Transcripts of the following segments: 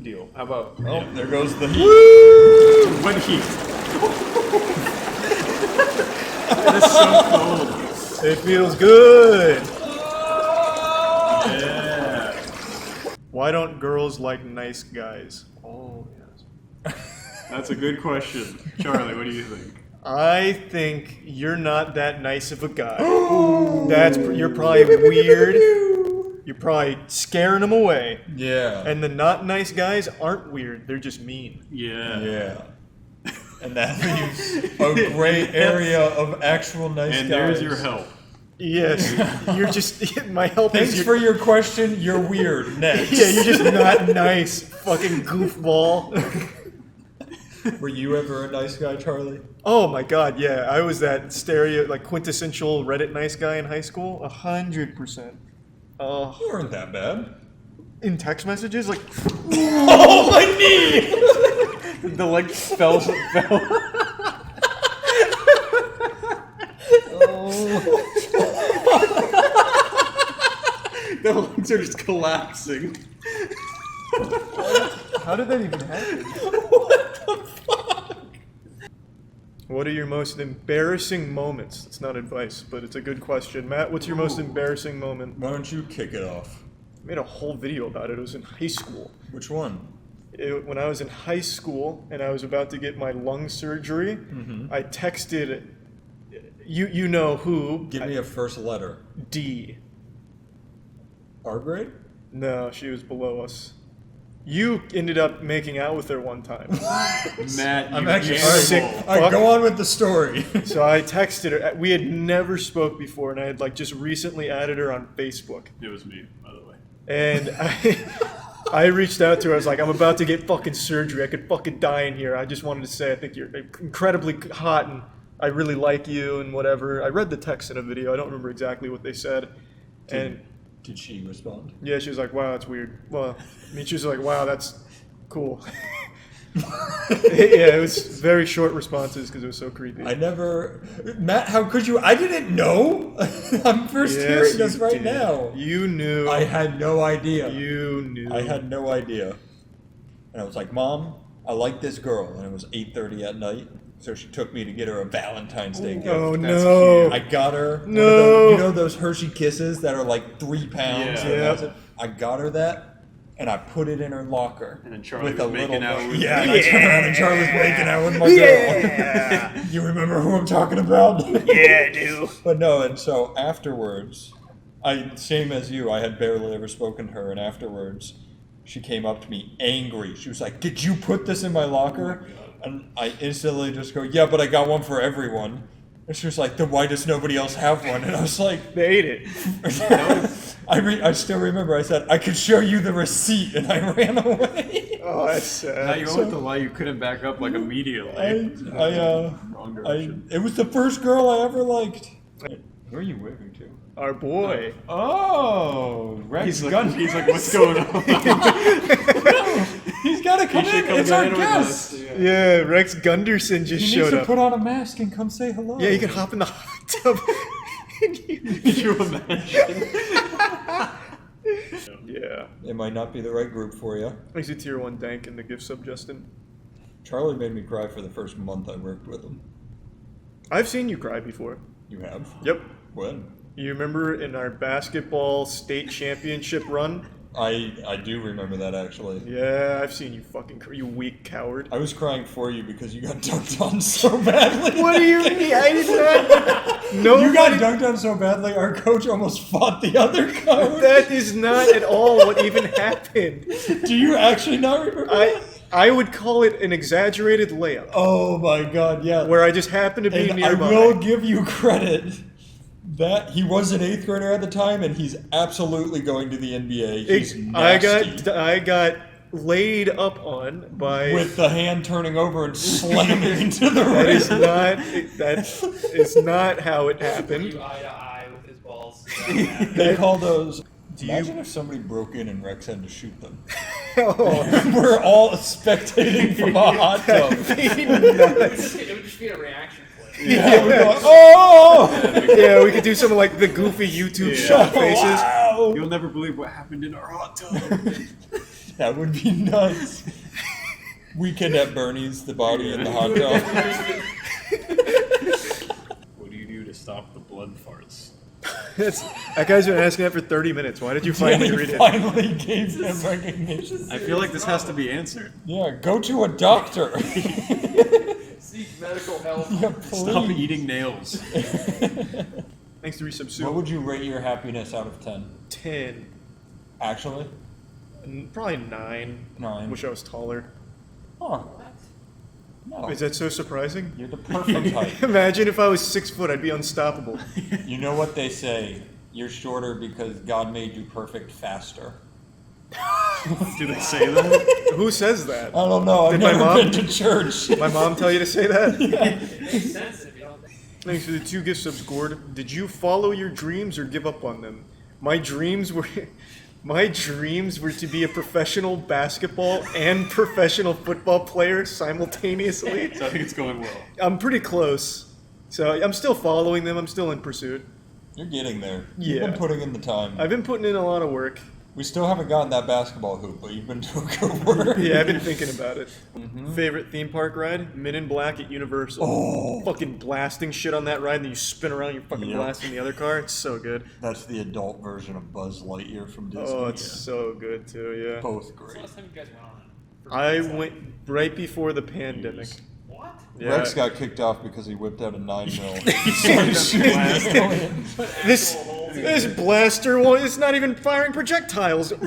deal. How about? Oh, there goes the heat. Woo! What heat? It is so cold. It feels good. Yeah. Why don't girls like nice guys? Oh yes. That's a good question, Charlie. What do you think? I think you're not that nice of a guy. You're probably weird. You're probably scaring them away. Yeah. And the not nice guys aren't weird. They're just mean. Yeah. Yeah. And that leaves a gray area of actual nice And guys. there's your help. Yes. You're just my help Thanks is for your question. You're weird. Next. Yeah, you're just not nice. Fucking goofball. Were you ever a nice guy, Charlie? Oh my god, yeah. I was that quintessential Reddit nice guy in high school. 100%. You weren't that bad. In text messages, like, Oh, my knee! The leg fell. The legs are just collapsing. how did that even happen? What are your most embarrassing moments? It's not advice, but it's a good question. Matt, what's your most embarrassing moment? Why don't you kick it off? I made a whole video about it. It was in high school. Which one? When I was in high school and I was about to get my lung surgery, I texted, you know who. Give me a first letter. D. R grade? No, she was below us. You ended up making out with her one time. Matt, you I'm actually sick. All right, go on with the story. So I texted her. We had never spoke before, and I had just recently added her on Facebook. It was me, by the way. And I reached out to her. I was like, I'm about to get fucking surgery. I could fucking die in here. I just wanted to say I think you're incredibly hot, and I really like you, and whatever. I read the text in a video. I don't remember exactly what they said. Did she respond? Yeah, she was like, wow, that's weird. Well, I mean, she was like, wow, that's cool. Yeah, it was very short responses because it was so creepy. Matt, how could you? I didn't know. I'm first hearing this right now. You knew. I had no idea. You knew. I had no idea. And I was like, Mom, I like this girl. And it was 8:30 at night. So she took me to get her a Valentine's Day gift. Oh, That's no. cute. I got her one of No. those, you know those Hershey Kisses that are like 3 pounds? Yeah. Yeah. I got her that, and I put it in her locker. And then Charlie with was a making little out with Yeah, her. and I turned around and Charlie's making out with my girl. You remember who I'm talking about? Yeah, I do. But no, and so afterwards, same as you, I had barely ever spoken to her, and afterwards, she came up to me angry. She was like, "Did you put this in my locker?" And I instantly just go, "Yeah, but I got one for everyone." And she was like, "Then why does nobody else have one?" And I was like, They ate it. I still remember I said, "I could show you the receipt," and I ran away. Oh, that's sad. Now you went with the lie you couldn't back up like immediately. Wrong direction. It was the first girl I ever liked. Who are you waving to? Our boy. Oh, Rex He's Gunn. like, what's going on? He's got to come in. It's our guest. Yeah, Rex Gunderson just He needs showed to up. put on a mask and come say hello. Yeah, you can hop in the hot tub. Could you imagine? Yeah. It might not be the right group for you. Makes you tier 1 dank in the gift sub, Justin. Charlie made me cry for the first month I worked with him. I've seen you cry before. You have? Yep. When? You remember in our basketball state championship run? I do remember that, actually. Yeah, I've seen you fucking you weak coward. I was crying for you because you got dunked on so badly. What do you mean? I did not. No, You got dunked on so badly, our coach almost fought the other coach. That is not at all what even happened. Do you actually not remember that? I would call it an exaggerated layup. Oh my god, yeah. Where I just happened to be And nearby. I will give you credit that he was an 8th grader at the time, and he's absolutely going to the NBA. He's nasty. I got laid up on by With the hand turning over and slamming into the that rim. that is not how it happened. Eye to eye with his balls. They call those. Do you- Imagine if somebody broke in and Rex had to shoot them. Oh, We're all spectating from a hot tub. It would just be a reaction play. Yeah, we're going, oh! yeah, we could do something like the goofy YouTube shot faces. Wow. You'll never believe what happened in our hot tub. That would be nuts. Weekend at Bernie's, the body in the hot dog. What do you do to stop the blood farts? That guy's been asking that for 30 minutes. Why did you finally read it? Finally gave him recognition. I feel like this has to be answered. Yeah, go to a doctor. Seek medical help. Yeah, Stop please. eating nails. Thanks to resub soup. What would you rate your happiness out of 10? 10. Actually? Probably 9. 9. Wish I was taller. Huh. No. Is that so surprising? You're the perfect height. Imagine if I was 6 foot, I'd be unstoppable. You know what they say? You're shorter because God made you perfect faster. Do they say that? Who says that? I don't know. I've Did my never mom- been to church. My mom tell you to say that? Makes sense if you don't think. Thanks for the 2 gift subs, Gord. Did you follow your dreams or give up on them? My dreams were to be a professional basketball and professional football player simultaneously. So I think it's going well. I'm pretty close. So I'm still following them. I'm still in pursuit. You're getting there. Yeah. You've been putting in the time. I've been putting in a lot of work. We still haven't gotten that basketball hoop, but you've been doing good work. Yeah, I've been thinking about it. Mm-hmm. Favorite theme park ride? Men in Black at Universal. Oh. Fucking blasting shit on that ride, and then you spin around and you're fucking Yep. blasting the other car. It's so good. That's the adult version of Buzz Lightyear from Disney. Oh, it's so good too, yeah. Both When's the great. last time you guys went on it? I went right before the pandemic. What? Yeah. Rex got kicked off because he whipped out a 9mm. This blaster it's not even firing projectiles. Do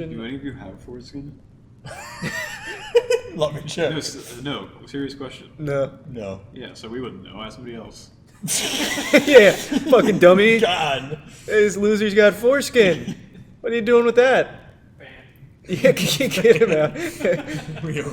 any of you have foreskin? Let me check. No, serious question. No. No. Yeah, so we wouldn't know. Ask somebody else. Yeah, fucking dummy. God. This loser's got foreskin. What are you doing with that? Ban. Yeah, get him out. Real.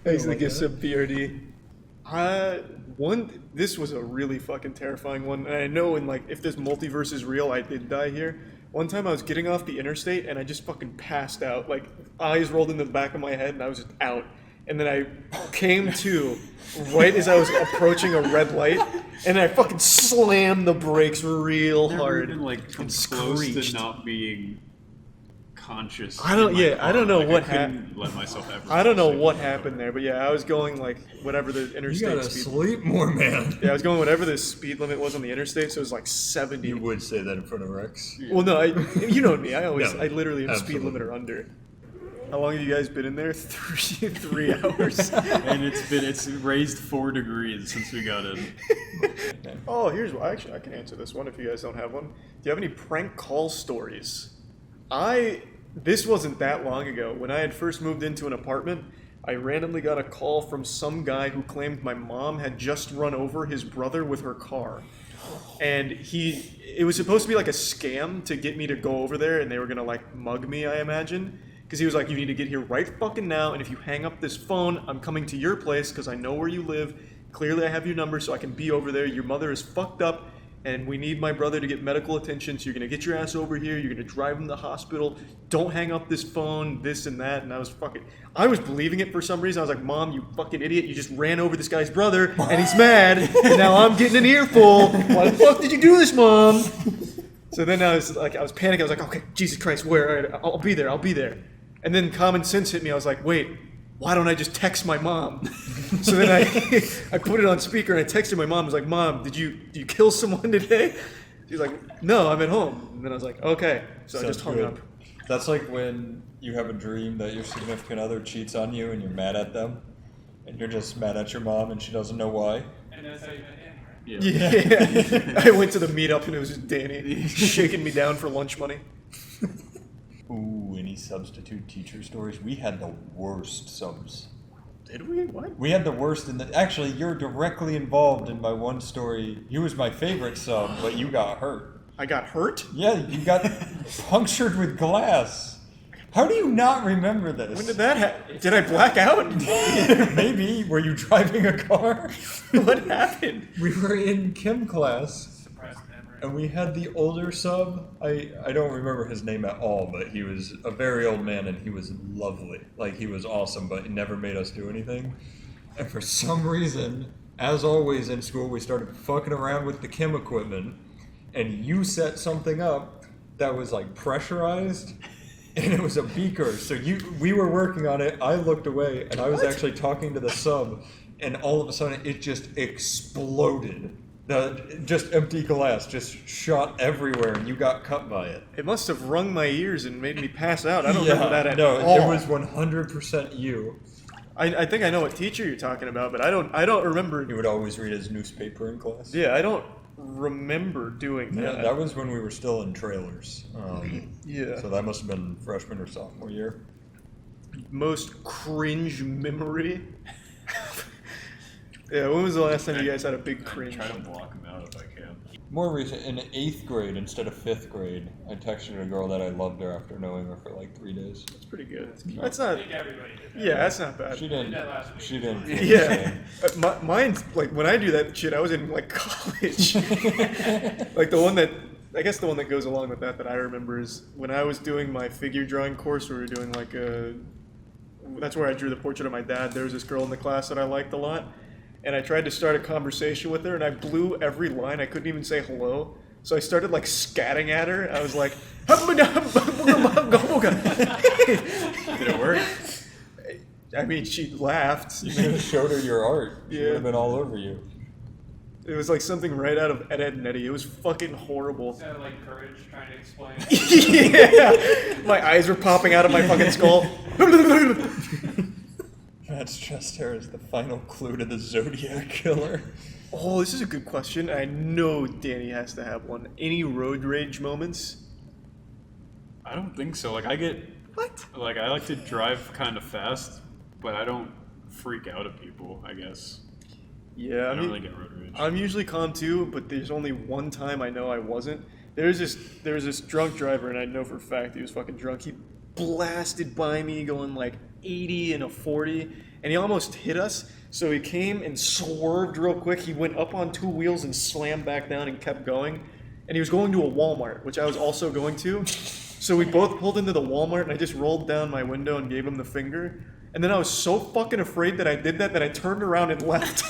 Thanks for the gift sub PRD. This was a really fucking terrifying one, and I know if this multiverse is real, I did die here. One time I was getting off the interstate and I just fucking passed out, eyes rolled in the back of my head and I was just out. And then I came to right as I was approaching a red light, and I fucking slammed the brakes real Never hard. even come and close screeched. to not being conscious. I don't- in my yeah, I don't car. know what I couldn't let myself ever. I don't know fall asleep what in the car. happened there, but yeah, I was going whatever the You interstate gotta speed. sleep more, man. Yeah, I was going whatever the speed limit was on the interstate, so it was 70. You would say that in front of Rex. Well, no, you know me. I No, literally am speed absolutely. limit or under. How long have you guys been in there? 3 hours. And it's raised 4 degrees since we got in. Oh, actually I can answer this one if you guys don't have one. Do you have any prank call stories? This wasn't that long ago. When I had first moved into an apartment, I randomly got a call from some guy who claimed my mom had just run over his brother with her car. And it was supposed to be like a scam to get me to go over there, and they were gonna mug me, I imagine. Because he was like, you need to get here right fucking now, and if you hang up this phone, I'm coming to your place because I know where you live. Clearly I have your number so I can be over there. Your mother is fucked up, and we need my brother to get medical attention, so you're gonna get your ass over here, you're gonna drive him to the hospital, don't hang up this phone, this and that, and I was believing it for some reason. I was like, Mom, you fucking idiot, you just ran over this guy's brother, and he's mad, and now I'm getting an earful. Why the fuck did you do this, Mom? So then I was panicking, I was like, okay, Jesus Christ, where? All right, I'll be there. And then common sense hit me, I was like, wait, why don't I just text my mom? So then I put it on speaker and I texted my mom. I was like, Mom, did you kill someone today? She's like, no, I'm at home. And then I was like, okay. So I just hung up. That's like when you have a dream that your significant other cheats on you and you're mad at them. And you're just mad at your mom and she doesn't know why. And that's how you met him, right? Yeah. Yeah. I went to the meetup and it was just Danny shaking me down for lunch money. Ooh, any substitute teacher stories? We had the worst subs. Did we? What? We had the worst actually, you're directly involved in my one story. You was my favorite sub, but you got hurt. I got hurt? Yeah, you got punctured with glass. How do you not remember this? When did that happen? Did I black out? Maybe. Were you driving a car? What happened? We were in chem class. Suppressed memory. And we had the older sub. I don't remember his name at all, but he was a very old man and he was lovely. He was awesome, but he never made us do anything. And for some reason, as always in school, we started fucking around with the chem equipment. And you set something up that was pressurized. and it was a beaker. So we were working on it. I looked away, and I was actually talking to the sub, and all of a sudden it just exploded. Just empty glass, just shot everywhere, and you got cut by it. It must have wrung my ears and made me pass out. I don't remember that at all. No, it was 100% you. I think I know what teacher you're talking about, but I don't remember. You would always read his newspaper in class. Yeah, I don't remember doing that. Yeah, that was when we were still in trailers. Yeah. So that must have been freshman or sophomore year. Most cringe memory. Yeah, when was the last time you guys had a big cringe? I try to block them out if I can. More recent, in 8th grade instead of 5th grade, I texted a girl that I loved her after knowing her for like 3 days. That's pretty good. That's not. I think everybody did that. Yeah, that's not bad. She didn't. that last week. She didn't. feel the Yeah, same. mine's like when I do that shit, I was in like college. Like the one that I guess the one that goes along with that I remember is when I was doing my figure drawing course. We were doing like that's where I drew the portrait of my dad. There was this girl in the class that I liked a lot, and I tried to start a conversation with her, and I blew every line. I couldn't even say hello. So I started like scatting at her. I was like, Did it work? I mean, she laughed. You should have showed her your art. She Yeah. would have been all over you. It was like something right out of Ed, Edd and Eddy. It was fucking horrible. Sounded like Courage trying to explain. Yeah, my eyes were popping out of my fucking skull. That's just her as the final clue to the Zodiac Killer. Oh, this is a good question. I know Danny has to have one. Any road rage moments? I don't think so. Like I like to drive kind of fast, but I don't freak out at people, I guess. Yeah, I I don't mean, really get road rage. I'm usually calm too, but there's only one time I know I wasn't. There was this drunk driver, and I know for a fact he was fucking drunk. He blasted by me going like 80 and a 40, and he almost hit us. So he came and swerved real quick. He went up on 2 wheels and slammed back down and kept going. And he was going to a Walmart, which I was also going to. So we both pulled into the Walmart, and I just rolled down my window and gave him the finger. And then I was so fucking afraid that I did that I turned around and left.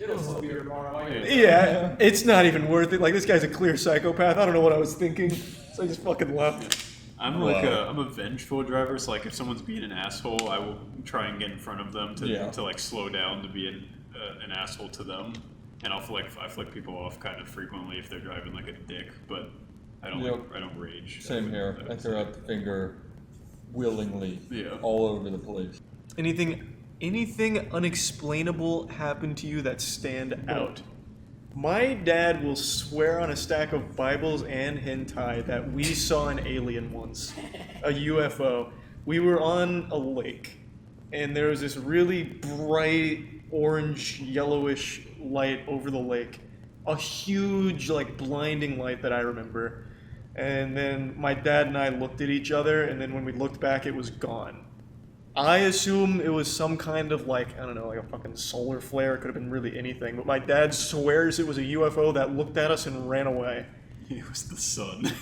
It'll slow you tomorrow. Yeah, it's not even worth it. Like, this guy's a clear psychopath. I don't know what I was thinking. So I just fucking left. I'm like I'm a vengeful driver, so like if someone's being an asshole, I will try and get in front of them to like slow down to be an asshole to them, and I flick people off kind of frequently if they're driving like a dick, but I don't I don't rage. Same here. I throw out the finger willingly, all over the place. Anything unexplainable happen to you that stand out? My dad will swear on a stack of Bibles and hentai that we saw an alien once, a UFO. We were on a lake, and there was this really bright orange, yellowish light over the lake. A huge, like, blinding light that I remember. And then my dad and I looked at each other, and then when we looked back, it was gone. I assume it was some kind of, like, I don't know, like a fucking solar flare. It could have been really anything. But my dad swears it was a UFO that looked at us and ran away. It was the sun.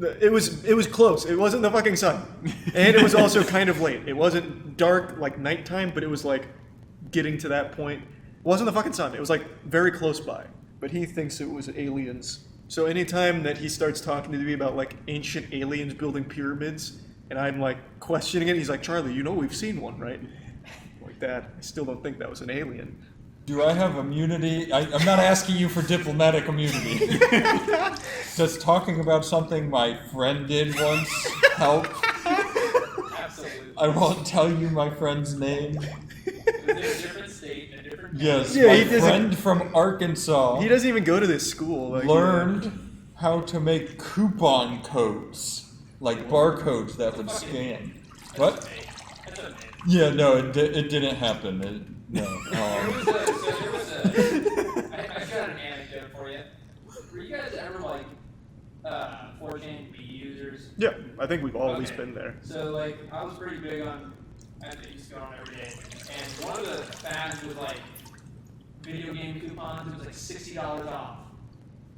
It was close. It wasn't the fucking sun. And it was also kind of late. It wasn't dark like nighttime, but it was like getting to that point. It wasn't the fucking sun. It was like very close by. But he thinks it was aliens. So anytime that he starts talking to me about like ancient aliens building pyramids, and I'm like questioning it, he's like, Charlie, you know we've seen one, right? Like that. I still don't think that was an alien. Do I have immunity? I'm not asking you for diplomatic immunity. Does talking about something my friend did once help? Absolutely. I won't tell you my friend's name. It was in a different state, in a different Yes, Yeah, my he doesn't- friend from Arkansas He doesn't even go to this school. Like, learned how to make coupon codes, like barcodes that would scan. What? That's a myth. Yeah, no, it didn't happen. No. I've got an anecdote for you. Were you guys ever like 4chan B users? yeah, I think we've all at least been there. So like I was pretty big on, I used to go on every day, and one of the fads was like video game coupons. It was like $60 off,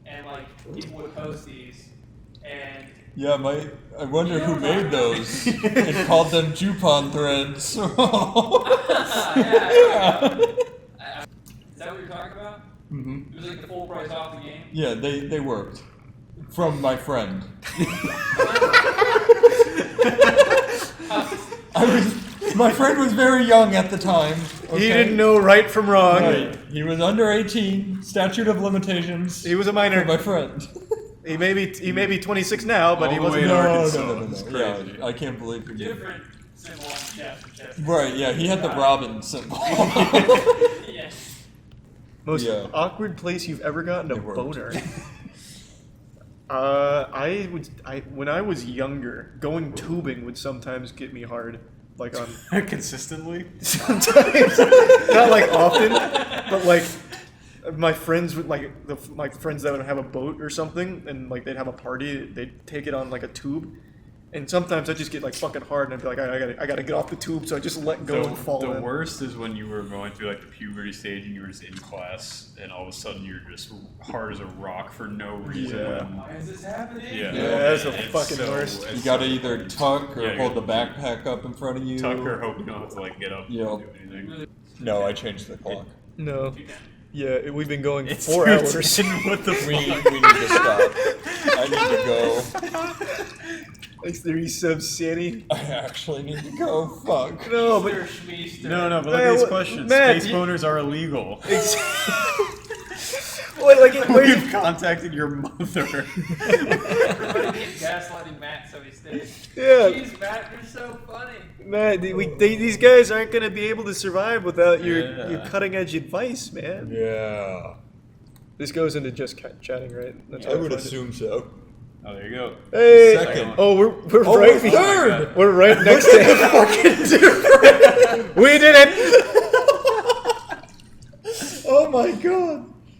and like people would post these, and Yeah, I wonder who made those and called them Jupon threads. yeah. It was like the full price off the game. Yeah, they worked. From my friend. My friend was very young at the time. Okay? He didn't know right from wrong. Right. He was under 18. Statute of limitations. He was a minor. For my friend. He may be 26 now, but All he the wasn't. way in Arkansas. No. It's Yeah, crazy. I can't believe you. Different symbol on the chest. Right, yeah, he had the Robin symbol. Yes. Most Yeah. awkward place you've ever gotten a It worked. boner. When I was younger, going tubing would sometimes get me hard. Like on Consistently? sometimes, not like often, but like my friends would my friends that would have a boat or something, and like they'd have a party, they'd take it on like a tube, and sometimes I just get like fucking hard, and I'd be like, I gotta get off the tube, so I just let go and fall The in. worst is when you were going through like the puberty stage and you were just in class and all of a sudden you're just hard as a rock for no reason. Yeah. Why is this happening? Yeah, Yeah, that's the It's fucking worst. You gotta either tuck or Yeah, hold you the backpack up in front of you. tuck or hope you don't have to like get up Yeah. and do anything. No, I changed the clock. No, yeah, we've been going It's 4 your hours. turn. What the We fuck? need to stop. I need to go. Like 30 subs, Sandy. I actually need to go. Fuck. No, but Mr. Schmeester. No, but look Hey, at these what- questions. Matt, Space you- boners are illegal. Wait, like, We've contacted your mother. Everybody keeps gaslighting Matt, so he stays. Yeah. Jeez, Matt, you're so funny. man, these guys aren't gonna be able to survive without your Yeah. cutting edge advice, man. Yeah. This goes into just chatting, right? That's I how would find it. assume so. Oh, there you go. Hey, Second. oh, we're Oh, right. we're third. We're right next to him. Fucking different. We did it. Oh my god.